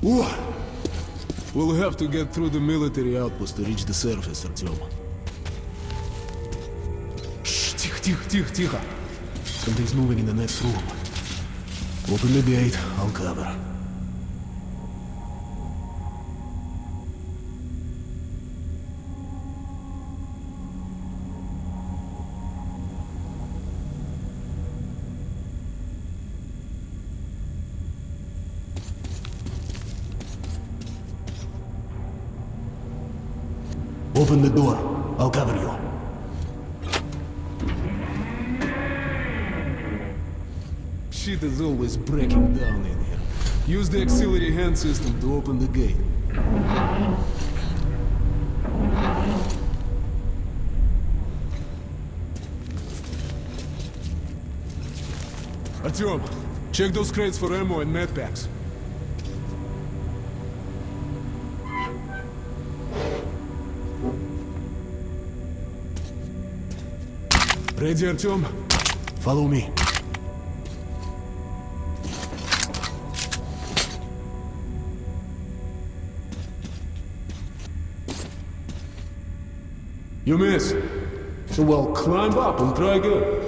Ooh. We'll have to get through the military outpost to reach the surface, Artyom. Shh, тихо. Something's moving in the next room. Open the gate, I'll cover. Open the door. I'll cover you. Shit is always breaking down in here. Use the auxiliary hand system to open the gate. Artyom, check those crates for ammo and med packs. Ready, Artyom? Follow me. You miss. So well, climb up and try again.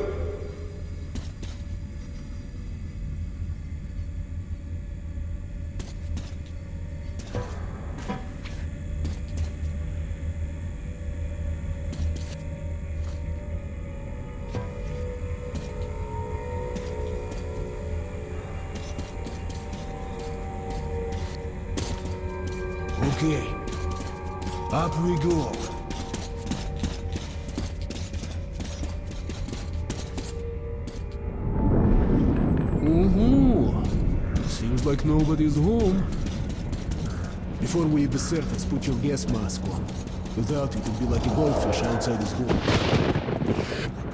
Okay, up we go. Seems like nobody's home. Before we hit the surface, put your gas mask on. Without it, it'd be like a goldfish outside his home.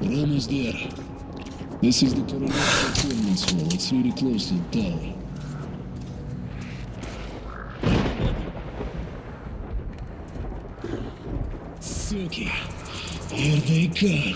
We're almost there. This is the Coronado Performance Hall. It's really close to the tower. Suki, here they come.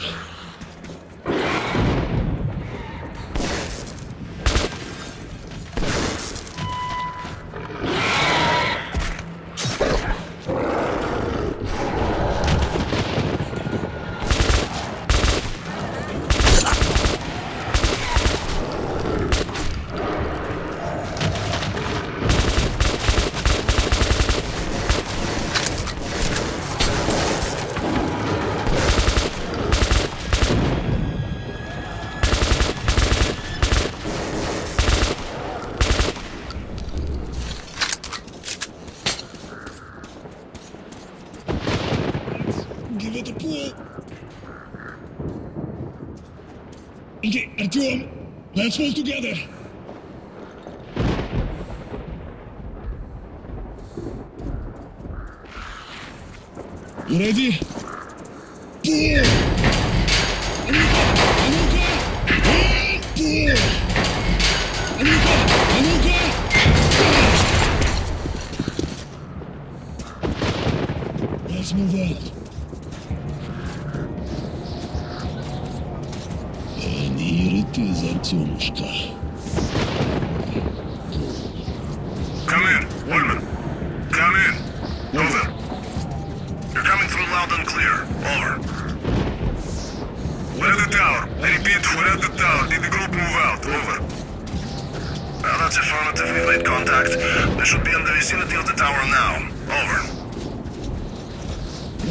Give it a pull. Okay, Artyom, let's hold together. You ready? Pull! Anuka! And pull! Anuka! Let's move on. And here it is, Artyomушка. Come in, Woodman. Come in. Over. You're coming through loud and clear. Over. We're at the tower. I repeat, we're at the tower. Did the group move out? Over. Well, that's affirmative. We've made contact. They should be in the vicinity of the tower now. Over.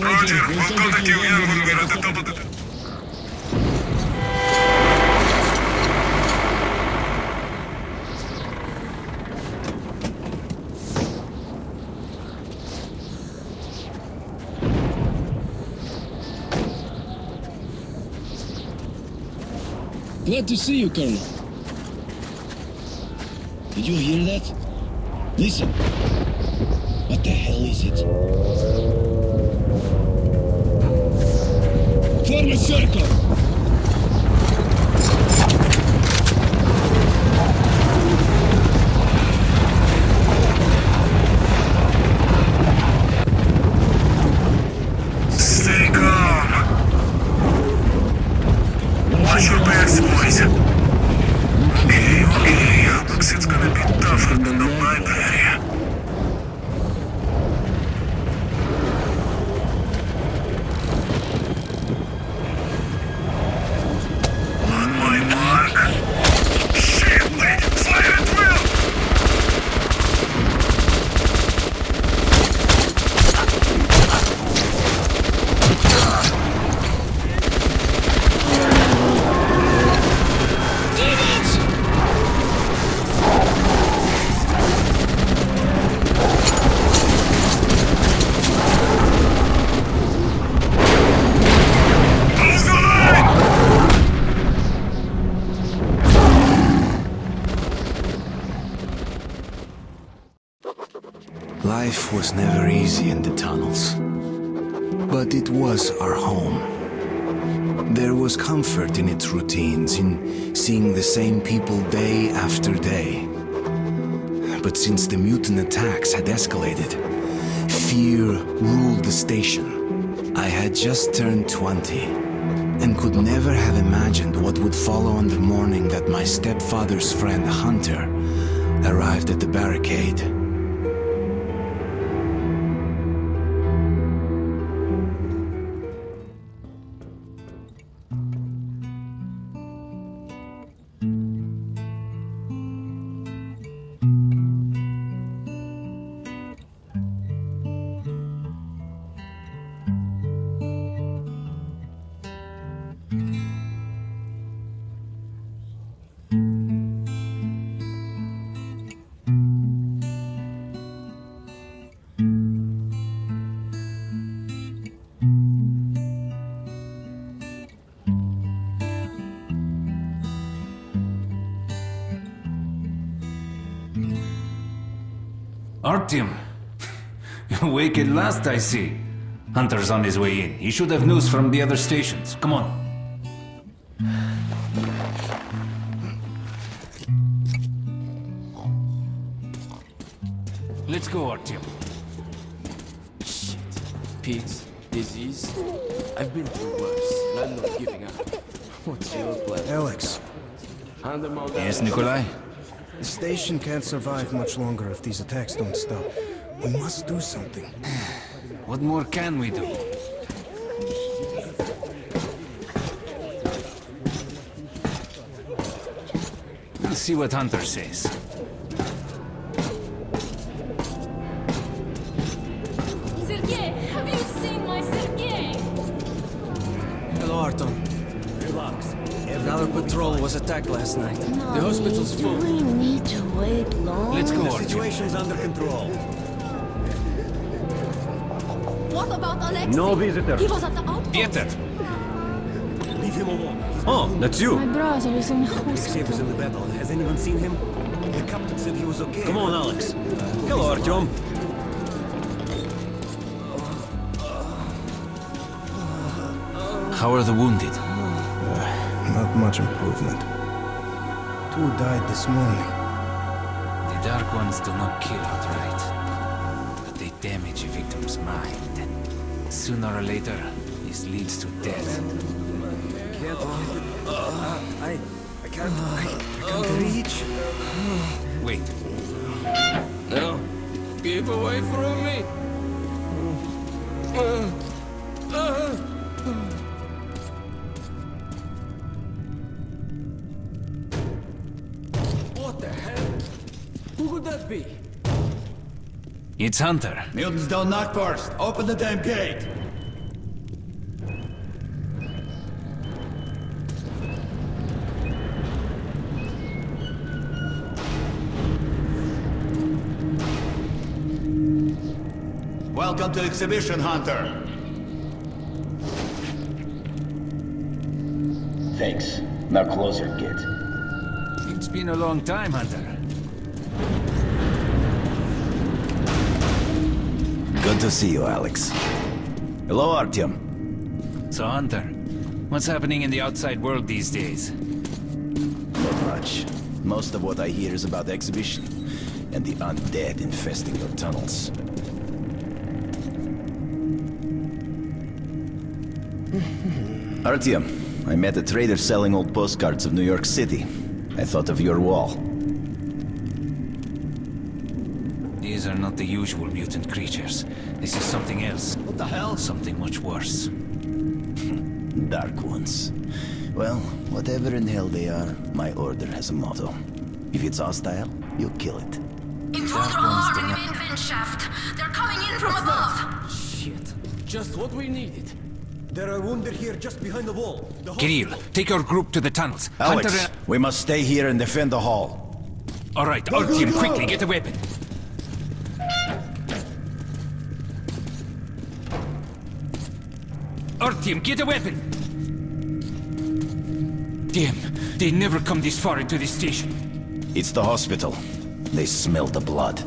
Roger, we'll contact you again when we're at the top of the... Glad to see you, Colonel. Did you hear that? Listen. What the hell is it? Form a circle! Stay calm. Watch your backs, boys. Okay. Looks it's gonna be tougher than the library. Life was never easy in the tunnels. But it was our home. There was comfort in its routines, in seeing the same people day after day. But since the mutant attacks had escalated, fear ruled the station. I had just turned 20, and could never have imagined what would follow on the morning that my stepfather's friend Hunter arrived at the barricade. Artyom, awake at last, I see. Hunter's on his way in. He should have news from the other stations. Come on. Let's go, Artyom. Shit. Pigs, disease. I've been through worse, and I'm not giving up. What's your plan? Alex, Hand them all down. Yes, Nikolai? the station can't survive much longer if these attacks don't stop. We must do something. What more can we do? We'll see what Hunter says. Sergei, have you seen my Sergei? Hello, Arton. Relax. Our patrol was attacked last night. The hospital's full. Do we need to wait long? Let's go, Artyom. Situation's under control. What about Alexei? No visitor. He was at the outpost. Peter! Leave him alone. Oh, that's you. My brother is in the hospital. in the battle. Has anyone seen him? The captain said he was okay. Come on, Alex. Hello, Artyom. How are the wounded? Not much improvement. 2 died this morning. The Dark Ones do not kill outright, but they damage a victim's mind. Sooner or later, this leads to death. I can't reach. Wait, No. Keep away from me. What the hell? Who could that be? it's Hunter. Mutants don't knock first. Open the damn gate. Welcome to Exhibition, Hunter. Thanks. Now closer, kid. It's been a long time, Hunter. Good to see you, Alex. Hello, Artyom. So, Hunter, what's happening in the outside world these days? Not much. Most of what I hear is about the exhibition and the undead infesting your tunnels. Artyom, I met a trader selling old postcards of New York City. I thought of your wall. These are not the usual mutant creatures. This is something else. What the hell? Something much worse. Dark ones. Well, whatever in hell they are, my order has a motto. If it's hostile, you kill it. Intruder alarm in the main vent shaft. They're coming in from above. Shit. Just what we needed. There are wounded here just behind the wall. The Kirill, take your group to the tunnels. Alex, Hunter... we must stay here and defend the hall. All right, Artyom, quickly, get a weapon. Artyom, get a weapon! Damn, they never come this far into this station. It's the hospital. They smell the blood.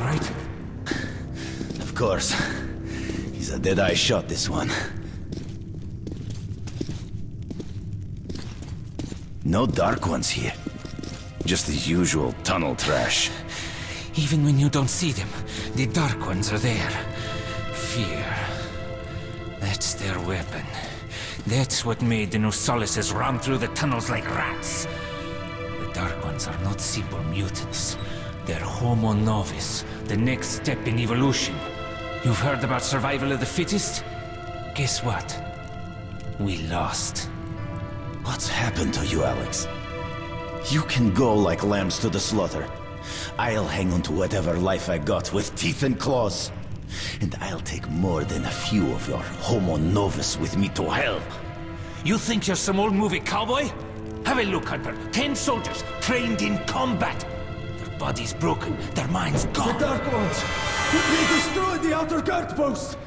right? Of course. He's a dead-eye shot, this one. No Dark Ones here. Just the usual tunnel trash. Even when you don't see them, the Dark Ones are there. Fear. That's their weapon. That's what made the Nosalises run through the tunnels like rats. The Dark Ones are not simple mutants. They're Homo Novus, the next step in evolution. You've heard about survival of the fittest? Guess what? We lost. What's happened to you, Alex? You can go like lambs to the slaughter. I'll hang on to whatever life I got with teeth and claws. And I'll take more than a few of your Homo Novus with me to hell. You think you're some old movie cowboy? Have a look, Hunter. 10 soldiers, trained in combat. Their bodies broken, their minds gone. The Dark Ones! They destroyed the outer guard post!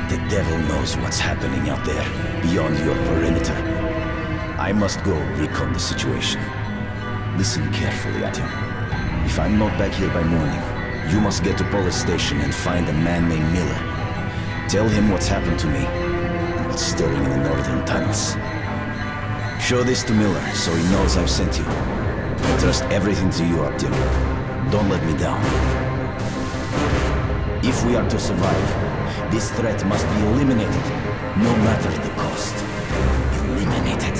The devil knows what's happening out there, beyond your perimeter. I must go recon the situation. Listen carefully at him. If I'm not back here by morning, you must get to police station and find a man named Miller. Tell him what's happened to me, and what's stirring in the northern tunnels. Show this to Miller, so he knows I've sent you. I trust everything to you, Optim. Don't let me down. If we are to survive, this threat must be eliminated, no matter the cost. Eliminated.